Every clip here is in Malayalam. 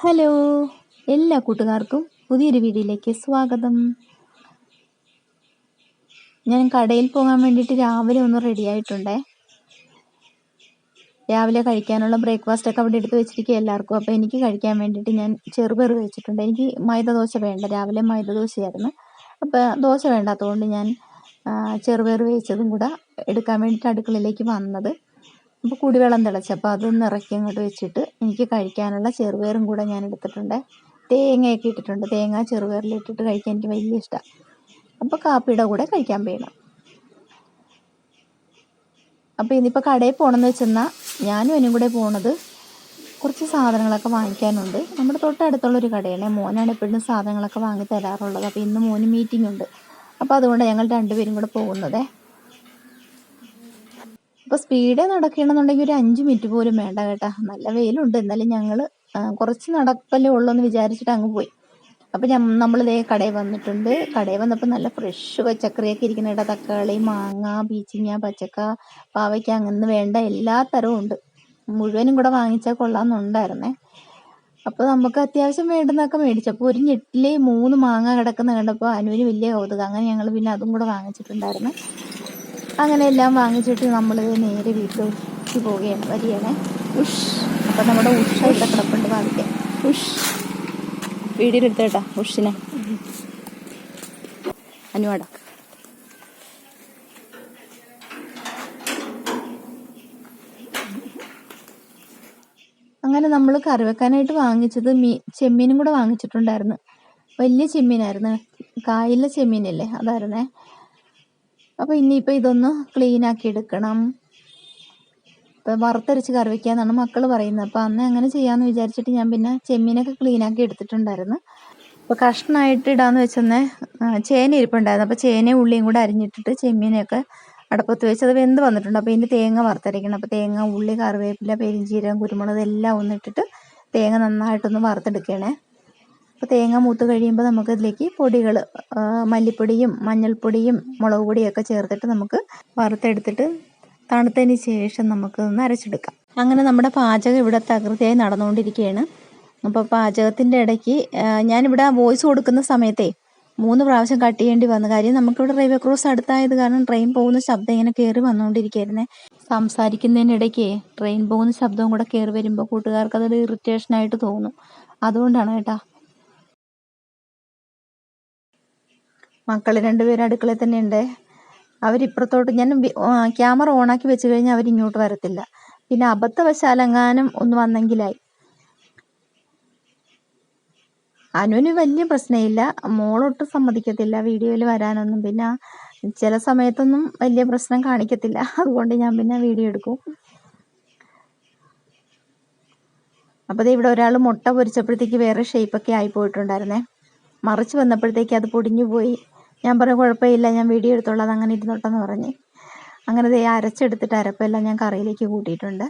ഹലോ, എല്ലാ കൂട്ടുകാർക്കും പുതിയൊരു വീഡിയോയിലേക്ക് സ്വാഗതം. ഞാൻ കടയിൽ പോകാൻ വേണ്ടിയിട്ട് രാവിലെ ഒന്ന് റെഡി ആയിട്ടുണ്ടേ. രാവിലെ കഴിക്കാനുള്ള ബ്രേക്ക്ഫാസ്റ്റ് ഒക്കെ അവിടെ എടുത്ത് വെച്ചിരിക്കുക എല്ലാവർക്കും. അപ്പോൾ എനിക്ക് കഴിക്കാൻ വേണ്ടിയിട്ട് ഞാൻ ചെറുപയർ വെച്ചിട്ടുണ്ട്. എനിക്ക് മൈദ ദോശ വേണ്ട, രാവിലെ മൈദ ദോശയായിരുന്നു. അപ്പോൾ ദോശ വേണ്ടാത്തതുകൊണ്ട് ഞാൻ ചെറുപയർ വേവിച്ചതും കൂടെ എടുക്കാൻ വേണ്ടിയിട്ട് അടുക്കളയിലേക്ക് വന്നത്. അപ്പോൾ കുടിവെള്ളം തിളച്ചപ്പോൾ അതൊന്ന് ഇറക്കി അങ്ങോട്ട് വെച്ചിട്ട് എനിക്ക് കഴിക്കാനുള്ള ചെറുപയറും കൂടെ ഞാൻ എടുത്തിട്ടുണ്ട്. തേങ്ങയൊക്കെ ഇട്ടിട്ടുണ്ട്. തേങ്ങ ചെറുപയറിലിട്ടിട്ട് കഴിക്കാൻ എനിക്ക് വലിയ ഇഷ്ടമാണ്. അപ്പോൾ കാപ്പിയുടെ കൂടെ കഴിക്കാൻ വേണം. അപ്പോൾ ഇന്നിപ്പോൾ കടയിൽ പോകണമെന്ന് വെച്ചെന്നാൽ ഞാനും എന്നും കൂടെ പോണത് കുറച്ച് സാധനങ്ങളൊക്കെ വാങ്ങിക്കാനുണ്ട്. നമ്മുടെ തൊട്ടടുത്തുള്ളൊരു കടയാണ്. മോനാണ് എപ്പോഴും സാധനങ്ങളൊക്കെ വാങ്ങി തരാറുള്ളത്. അപ്പോൾ ഇന്ന് മോന് മീറ്റിംഗ് ഉണ്ട്. അപ്പോൾ അതുകൊണ്ട് ഞങ്ങൾ രണ്ടുപേരും കൂടെ പോകുന്നത്. അപ്പോൾ സ്പീഡ് നടക്കണമെന്നുണ്ടെങ്കിൽ ഒരു 5 മിനിറ്റ് പോലും വേണ്ട കേട്ടോ. നല്ല വെയിലുണ്ട്, എന്നാലും ഞങ്ങൾ കുറച്ച് നടക്കല്ലേ ഉള്ളൂ എന്ന് വിചാരിച്ചിട്ട് അങ്ങ് പോയി. അപ്പോൾ നമ്മൾ കടയിൽ വന്നിട്ടുണ്ട്. കടയിൽ വന്നപ്പോൾ നല്ല ഫ്രഷ് പച്ചക്കറിയൊക്കെ ഇരിക്കുന്ന കേട്ടോ. തക്കാളി, മാങ്ങ, പീച്ചിങ്ങ, പച്ചക്ക, പാവയ്ക്ക, അങ്ങനെ വേണ്ട എല്ലാ തരവും ഉണ്ട്. മുഴുവനും കൂടെ വാങ്ങിച്ചാൽ കൊള്ളാമെന്നുണ്ടായിരുന്നേ. അപ്പോൾ നമുക്ക് അത്യാവശ്യം വേണ്ടുന്നതൊക്കെ മേടിച്ചപ്പോൾ ഒരു ഞെട്ടിൽ 3 മാങ്ങ കിടക്കുന്ന കണ്ടപ്പോൾ അനുവിന് വലിയ കൗതുകം. അങ്ങനെ ഞങ്ങൾ പിന്നെ അതും കൂടെ വാങ്ങിച്ചിട്ടുണ്ടായിരുന്നു. അങ്ങനെ എല്ലാം വാങ്ങിച്ചിട്ട് നമ്മൾ നേരെ വീട്ടിലേക്ക് പോവുകയാണ്, വരികയാണേ. ഉഷ്. അപ്പം നമ്മുടെ ഉഷ ഇവിടെ കിടപ്പുണ്ട് വാങ്ങിക്കാൻ. ഉഷ് വീഡിയോ എടുത്തേട്ടാ ഉഷിനെ. അനുവാട അങ്ങനെ നമ്മൾ കറി വെക്കാനായിട്ട് വാങ്ങിച്ചത് ചെമ്മീനും കൂടെ വാങ്ങിച്ചിട്ടുണ്ടായിരുന്നു. വലിയ ചെമ്മീനായിരുന്നു, കായലിലെ ചെമ്മീനല്ലേ, അതായിരുന്നേ. അപ്പോൾ ഇനിയിപ്പോൾ ഇതൊന്ന് ക്ലീനാക്കി എടുക്കണം. ഇപ്പോൾ വറുത്തരച്ച് കറി വയ്ക്കാമെന്നാണ് മക്കൾ പറയുന്നത്. അപ്പോൾ അന്ന് അങ്ങനെ ചെയ്യാമെന്ന് വിചാരിച്ചിട്ട് ഞാൻ പിന്നെ ചെമ്മീനൊക്കെ ക്ലീനാക്കി എടുത്തിട്ടുണ്ടായിരുന്നു. അപ്പോൾ കഷ്ണമായിട്ട് ഇടാമെന്ന് വെച്ചെന്നേ ചേന ഇരിപ്പുണ്ടായിരുന്നു. അപ്പോൾ ചേനയും ഉള്ളിയും കൂടെ അരിഞ്ഞിട്ടിട്ട് ചെമ്മീനൊക്കെ അടുപ്പത്ത് വെച്ച് അത് വെന്ത് വന്നിട്ടുണ്ട്. അപ്പോൾ ഇതിൻ്റെ തേങ്ങ വറുത്തരയ്ക്കണം. അപ്പോൾ തേങ്ങ, ഉള്ളി, കറിവേപ്പില, പെരിഞ്ചീരകം, കുരുമുളക് എല്ലാം ഒന്നിട്ടിട്ട് തേങ്ങ നന്നായിട്ടൊന്ന് വറുത്തെടുക്കണേ. അപ്പോൾ തേങ്ങ മൂത്ത് കഴിയുമ്പോൾ നമുക്ക് ഇതിലേക്ക് പൊടികൾ, മല്ലിപ്പൊടിയും മഞ്ഞൾപ്പൊടിയും മുളക് പൊടിയൊക്കെ ചേർത്തിട്ട് നമുക്ക് വറുത്തെടുത്തിട്ട് തണുത്തതിന് ശേഷം നമുക്ക് ഒന്ന് അരച്ചെടുക്കാം. അങ്ങനെ നമ്മുടെ പാചകം ഇവിടെ തകൃതിയായി നടന്നുകൊണ്ടിരിക്കുകയാണ്. അപ്പോൾ പാചകത്തിൻ്റെ ഇടയ്ക്ക് ഞാനിവിടെ വോയിസ് കൊടുക്കുന്ന സമയത്തേ 3 പ്രാവശ്യം കട്ട് ചെയ്യേണ്ടി വന്ന കാര്യം നമുക്കിവിടെ റെയിൽവേ ക്രോസ് അടുത്തായത് കാരണം ട്രെയിൻ പോകുന്ന ശബ്ദം ഇങ്ങനെ കയറി വന്നുകൊണ്ടിരിക്കുകയായിരുന്നേ. സംസാരിക്കുന്നതിനിടയ്ക്ക് ട്രെയിൻ പോകുന്ന ശബ്ദവും കൂടെ കയറി വരുമ്പോൾ കൂട്ടുകാർക്ക് അതൊരു ഇറിറ്റേഷനായിട്ട് തോന്നും. അതുകൊണ്ടാണ് കേട്ടോ. മക്കൾ 2 പേരും അടുക്കളയിൽ തന്നെ ഉണ്ട്. അവരിപ്പുറത്തോട്ട്, ഞാൻ ക്യാമറ ഓണാക്കി വെച്ച് കഴിഞ്ഞാൽ അവരിങ്ങോട്ട് വരത്തില്ല. പിന്നെ അബദ്ധവശാലെങ്ങാനും ഒന്ന് വന്നെങ്കിലായി. അനുവിന് വലിയ പ്രശ്നമില്ല, മോളൊട്ട് സമ്മതിക്കത്തില്ല വീഡിയോയിൽ വരാനൊന്നും. പിന്നെ ചില സമയത്തൊന്നും വലിയ പ്രശ്നം കാണിക്കത്തില്ല. അതുകൊണ്ട് ഞാൻ പിന്നെ വീഡിയോ എടുക്കും. അപ്പോൾ ഇവിടെ ഒരാൾ മുട്ട പൊരിച്ചപ്പോഴത്തേക്ക് വേറെ ഷേപ്പൊക്കെ ആയി പോയിട്ടുണ്ടായിരുന്നേ. മറിച്ച് വന്നപ്പോഴത്തേക്ക് അത് പൊടിഞ്ഞു പോയി. ഞാൻ പറഞ്ഞു കുഴപ്പമില്ല, ഞാൻ വീഡിയോ എടുത്തോളാം, അത് അങ്ങനെ ഇരുന്നോട്ടെന്ന് പറഞ്ഞ്. അങ്ങനെ അരച്ചെടുത്തിട്ട് അരപ്പെല്ലാം ഞാൻ കറിയിലേക്ക് കൂട്ടിയിട്ടുണ്ട്.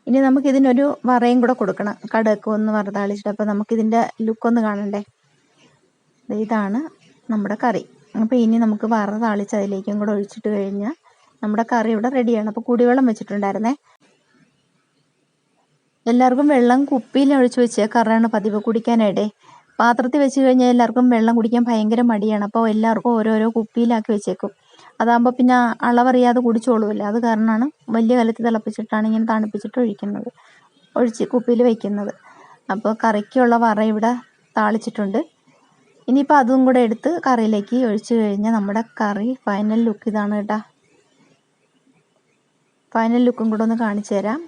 ഇനി നമുക്കിതിനൊരു വറയും കൂടെ കൊടുക്കണം. കടുകൊക്കെ ഒന്ന് വറുതാളിച്ചിട്ട്. അപ്പോൾ നമുക്കിതിൻ്റെ ലുക്കൊന്ന് കാണണ്ടേ. ഇതാണ് നമ്മുടെ കറി. അപ്പോൾ ഇനി നമുക്ക് വറ താളിച്ച് അതിലേക്കും കൂടെ ഒഴിച്ചിട്ട് കഴിഞ്ഞാൽ നമ്മുടെ കറി ഇവിടെ റെഡിയാണ്. അപ്പോൾ കുടിവെള്ളം വെച്ചിട്ടുണ്ടായിരുന്നേ. എല്ലാവർക്കും വെള്ളം കുപ്പിയിൽ ഒഴിച്ച് വെച്ചേക്കാറാണ് പതിവ് കുടിക്കാനായിട്ടേ. പാത്രത്തിൽ വെച്ച് കഴിഞ്ഞാൽ എല്ലാവർക്കും വെള്ളം കുടിക്കാൻ ഭയങ്കര മടിയാണ്. അപ്പോൾ എല്ലാവർക്കും ഓരോരോ കുപ്പിയിലാക്കി വെച്ചേക്കും. അതാകുമ്പോൾ പിന്നെ അളവറിയാതെ കുടിച്ചോളുമല്ലോ. അത് കാരണമാണ് വലിയ കലത്തിൽ തിളപ്പിച്ചിട്ടാണ് ഇങ്ങനെ തണുപ്പിച്ചിട്ട് ഒഴിച്ച് കുപ്പിയിൽ വയ്ക്കുന്നത്. അപ്പോൾ കറിക്കുള്ള വറ ഇവിടെ താളിച്ചിട്ടുണ്ട്. ഇനിയിപ്പോൾ അതും കൂടെ എടുത്ത് കറിയിലേക്ക് ഒഴിച്ച് കഴിഞ്ഞാൽ നമ്മുടെ കറി ഫൈനൽ ലുക്ക് ഇതാണ് കേട്ടോ. ഫൈനൽ ലുക്കും കൂടെ ഒന്ന് കാണിച്ചു തരാം.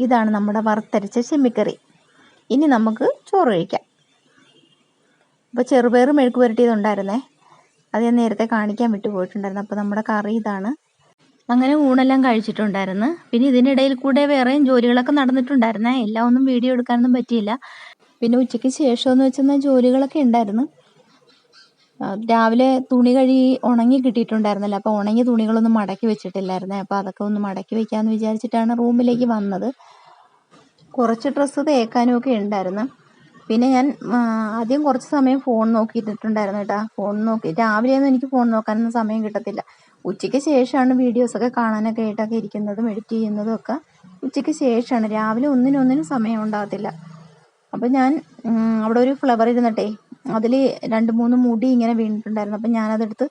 ഇതാണ് നമ്മുടെ വറുത്തരച്ച ചെമ്മിക്കറി. ഇനി നമുക്ക് ചോറ് കഴിക്കാം. അപ്പോൾ ചെറുപയർ മെഴുക്ക് പുരട്ടിയതുണ്ടായിരുന്നേ, അത് ഞാൻ നേരത്തെ കാണിക്കാൻ വിട്ടുപോയിട്ടുണ്ടായിരുന്നു. അപ്പോൾ നമ്മുടെ കറി ഇതാണ്. അങ്ങനെ ഊണെല്ലാം കഴിച്ചിട്ടുണ്ടായിരുന്നു. പിന്നെ ഇതിനിടയിൽ കൂടെ വേറെയും ജോലികളൊക്കെ നടന്നിട്ടുണ്ടായിരുന്നേ. എല്ലാം ഒന്നും വീഡിയോ എടുക്കാനൊന്നും പറ്റിയില്ല. പിന്നെ ഉച്ചയ്ക്ക് ശേഷമെന്ന് വെച്ചാൽ ജോലികളൊക്കെ ഉണ്ടായിരുന്നു. രാവിലെ തുണി കഴുകി ഉണങ്ങി കിട്ടിയിട്ടുണ്ടായിരുന്നല്ലോ. അപ്പോൾ ഉണങ്ങിയ തുണികളൊന്നും മടക്കി വെച്ചിട്ടില്ലായിരുന്നേ. അപ്പോൾ അതൊക്കെ ഒന്ന് മടക്കി വെക്കാമെന്ന് വിചാരിച്ചിട്ടാണ് റൂമിലേക്ക് വന്നത്. കുറച്ച് ഡ്രസ്സ് തേക്കാനും ഒക്കെ ഉണ്ടായിരുന്നു. പിന്നെ ഞാൻ ആദ്യം കുറച്ച് സമയം ഫോൺ നോക്കിയിട്ടുണ്ടായിരുന്നു കേട്ടോ. ഫോൺ നോക്കി രാവിലെയൊന്നും എനിക്ക് ഫോൺ നോക്കാനൊന്നും സമയം കിട്ടത്തില്ല. ഉച്ചയ്ക്ക് ശേഷമാണ് വീഡിയോസൊക്കെ കാണാനൊക്കെ ആയിട്ടൊക്കെ ഇരിക്കുന്നതും എഡിറ്റ് ചെയ്യുന്നതും ഒക്കെ ഉച്ചയ്ക്ക് ശേഷമാണ്. രാവിലെ ഒന്നിനൊന്നിനും സമയം ഉണ്ടാകത്തില്ല. അപ്പം ഞാൻ അവിടെ ഒരു ഫ്ലവർ ഇരുന്നിട്ടേ അതിൽ 2-3 മുടി ഇങ്ങനെ വീണിട്ടുണ്ടായിരുന്നു. അപ്പം ഞാനതെടുത്ത്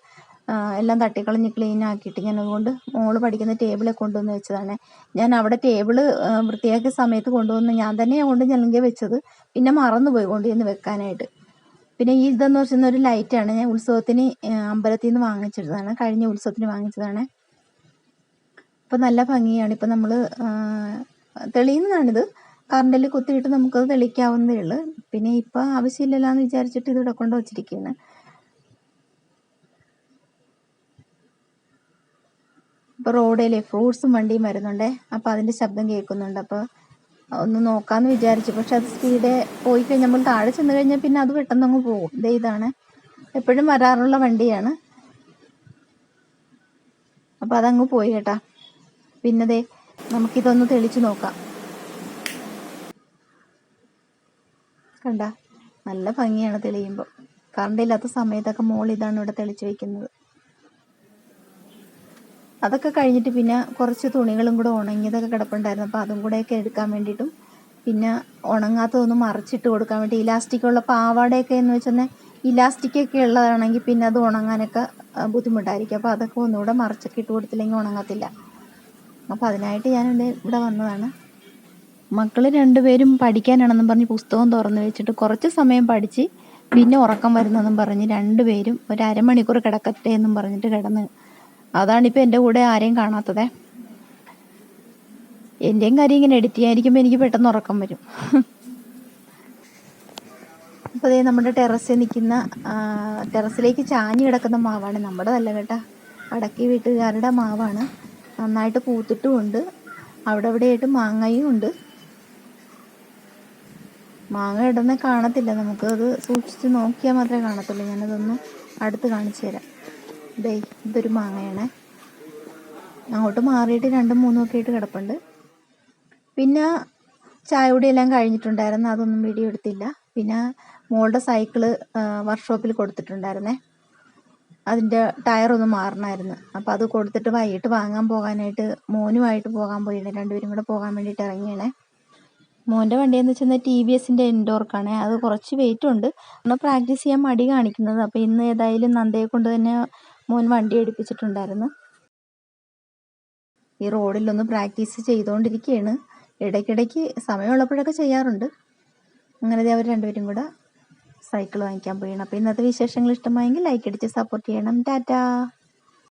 എല്ലാം തട്ടിക്കളഞ്ഞ് ക്ലീൻ ആക്കിയിട്ട് ഞാൻ അതുകൊണ്ട് മോള് പഠിക്കുന്ന ടേബിളിൽ കൊണ്ടുവന്ന് വെച്ചതാണ്. ഞാൻ അവിടെ ടേബിള് വൃത്തിയാക്കിയ സമയത്ത് കൊണ്ടുവന്ന് ഞാൻ തന്നെയാണ് കൊണ്ട് ഞെളികെ വെച്ചത്. പിന്നെ മറന്നുപോയി കൊണ്ടുവന്ന് വെക്കാനായിട്ട്. പിന്നെ ഈ ഇതെന്ന് വെച്ചാൽ ഒരു ലൈറ്റാണ്. ഞാൻ ഉത്സവത്തിന് അമ്പലത്തിൽ നിന്ന് വാങ്ങിച്ചതാണ്. കഴിഞ്ഞ ഉത്സവത്തിന് വാങ്ങിച്ചതാണ്. അപ്പം നല്ല ഭംഗിയാണ്. ഇപ്പം നമ്മൾ തെളിയുന്നതാണിത്. കറണ്ടിൽ കുത്തിയിട്ട് നമുക്കത് തെളിയിക്കാവുന്നതേ ഉള്ളൂ. പിന്നെ ഇപ്പം ആവശ്യമില്ലല്ലോ എന്ന് വിചാരിച്ചിട്ട് ഇതിവിടെ കൊണ്ട് വച്ചിരിക്കുകയാണ്. ഇപ്പോൾ റോഡിലെ ഫ്രൂട്ട്സും വണ്ടിയും വരുന്നുണ്ടേ. അപ്പോൾ അതിൻ്റെ ശബ്ദം കേൾക്കുന്നുണ്ട്. അപ്പോൾ ഒന്ന് നോക്കാമെന്ന് വിചാരിച്ചു. പക്ഷെ അത് സ്പീഡേ പോയി കഴിഞ്ഞാൽ നമ്മൾ താഴെ ചെന്ന് കഴിഞ്ഞാൽ പിന്നെ അത് പെട്ടെന്ന് അങ്ങ് പോകും. ഇതാണ് എപ്പോഴും വരാറുള്ള വണ്ടിയാണ്. അപ്പോൾ അതങ്ങ് പോയി കേട്ടാ. പിന്നെ നമുക്കിതൊന്ന് തെളിച്ച് നോക്കാം. കണ്ട നല്ല ഭംഗിയാണ് തെളിയുമ്പോൾ. കറണ്ട് ഇല്ലാത്ത സമയത്തൊക്കെ മോൾ ഇതാണ് ഇവിടെ തെളിച്ച് വയ്ക്കുന്നത്. അതൊക്കെ കഴിഞ്ഞിട്ട് പിന്നെ കുറച്ച് തുണികളും കൂടെ ഉണങ്ങിയതൊക്കെ കിടപ്പുണ്ടായിരുന്നു. അപ്പോൾ അതും കൂടെയൊക്കെ എടുക്കാൻ വേണ്ടിയിട്ടും പിന്നെ ഉണങ്ങാത്തതൊന്ന് മറിച്ചിട്ട് കൊടുക്കാൻ വേണ്ടി ഇലാസ്റ്റിക്കുള്ള പാവാടയൊക്കെ എന്ന് വെച്ചാൽ ഇലാസ്റ്റിക്കൊക്കെ ഉള്ളതാണെങ്കിൽ പിന്നെ അത് ഉണങ്ങാനൊക്കെ ബുദ്ധിമുട്ടായിരിക്കും. അപ്പോൾ അതൊക്കെ ഒന്നുകൂടെ മറിച്ചൊക്കെ ഇട്ട് കൊടുത്തില്ലെങ്കിൽ ഉണങ്ങത്തില്ല. അപ്പോൾ അതിനായിട്ട് ഞാൻ ഇവിടെ വന്നതാണ്. മക്കൾ 2 പേരും പഠിക്കാനാണെന്നും പറഞ്ഞ് പുസ്തകം തുറന്ന് വെച്ചിട്ട് കുറച്ച് സമയം പഠിച്ച് പിന്നെ ഉറക്കം വരുന്നെന്നും പറഞ്ഞ് 2 പേരും ഒരു അരമണിക്കൂർ കിടക്കട്ടെ എന്നും പറഞ്ഞിട്ട് കിടന്ന്. അതാണിപ്പോൾ എൻ്റെ കൂടെ ആരെയും കാണാത്തത്. എൻ്റെയും കാര്യം ഇങ്ങനെ എഡിറ്റ് ചെയ്യാതിരിക്കുമ്പോൾ എനിക്ക് പെട്ടെന്ന് ഉറക്കം വരും. അപ്പോൾ നമ്മുടെ ടെറസിലേക്ക് ചാഞ്ഞ് കിടക്കുന്ന മാവാണ്. നമ്മുടെതല്ല കേട്ടോ, വടക്കേ വീട്ടുകാരുടെ മാവാണ്. നന്നായിട്ട് പൂത്തിട്ടുമുണ്ട്. അവിടെ ഇവിടെയായിട്ട് മാങ്ങയും ഉണ്ട്. മാങ്ങ ഇടുന്ന കാണത്തില്ല, നമുക്കത് സൂക്ഷിച്ച് നോക്കിയാൽ മാത്രമേ കാണത്തുള്ളൂ. ഞാനതൊന്ന് അടുത്ത് കാണിച്ചു തരാം. ഇതൊരു മാങ്ങയാണ്. അങ്ങോട്ട് മാറിയിട്ട് 2-3 ഒക്കെ ആയിട്ട് കിടപ്പുണ്ട്. പിന്നെ ചായ കുടിയെല്ലാം കഴിഞ്ഞിട്ടുണ്ടായിരുന്നു. അതൊന്നും വീഡിയോ എടുത്തില്ല. പിന്നെ മോളുടെ സൈക്കിള് വർക്ക്ഷോപ്പിൽ കൊടുത്തിട്ടുണ്ടായിരുന്നേ. അതിൻ്റെ ടയറൊന്ന് മാറണമായിരുന്നു. അപ്പോൾ അത് കൊടുത്തിട്ട് വൈകിട്ട് വാങ്ങാൻ പോകാനായിട്ട് മോനുമായിട്ട് പോകാൻ പോയിട്ടുണ്ട്. 2 പേരും കൂടെ പോകാൻ വേണ്ടിയിട്ട് ഇറങ്ങിയാണേ. മോൻ്റെ വണ്ടിയെന്ന് വെച്ചാൽ TVSൻ്റെ എൻഡോർക്കാണ്. അത് കുറച്ച് വെയിറ്റും ഉണ്ട്. നമ്മൾ പ്രാക്ടീസ് ചെയ്യാൻ മടി കാണിക്കുന്നത്. അപ്പോൾ ഇന്ന് ഏതായാലും നന്ദയെ കൊണ്ട് തന്നെ മോൻ വണ്ടി എടുപ്പിച്ചിട്ടുണ്ടായിരുന്നു. ഈ റോഡിലൊന്ന് പ്രാക്ടീസ് ചെയ്തുകൊണ്ടിരിക്കുകയാണ്. ഇടയ്ക്കിടയ്ക്ക് സമയമുള്ളപ്പോഴൊക്കെ ചെയ്യാറുണ്ട്. അങ്ങനെ അവർ 2 പേരും കൂടെ സൈക്കിൾ വാങ്ങിക്കാൻ പോയാണ്. അപ്പോൾ ഇന്നത്തെ വിശേഷങ്ങൾ ഇഷ്ടമായെങ്കിൽ ലൈക്ക് അടിച്ച് സപ്പോർട്ട് ചെയ്യണം. ടാറ്റാ.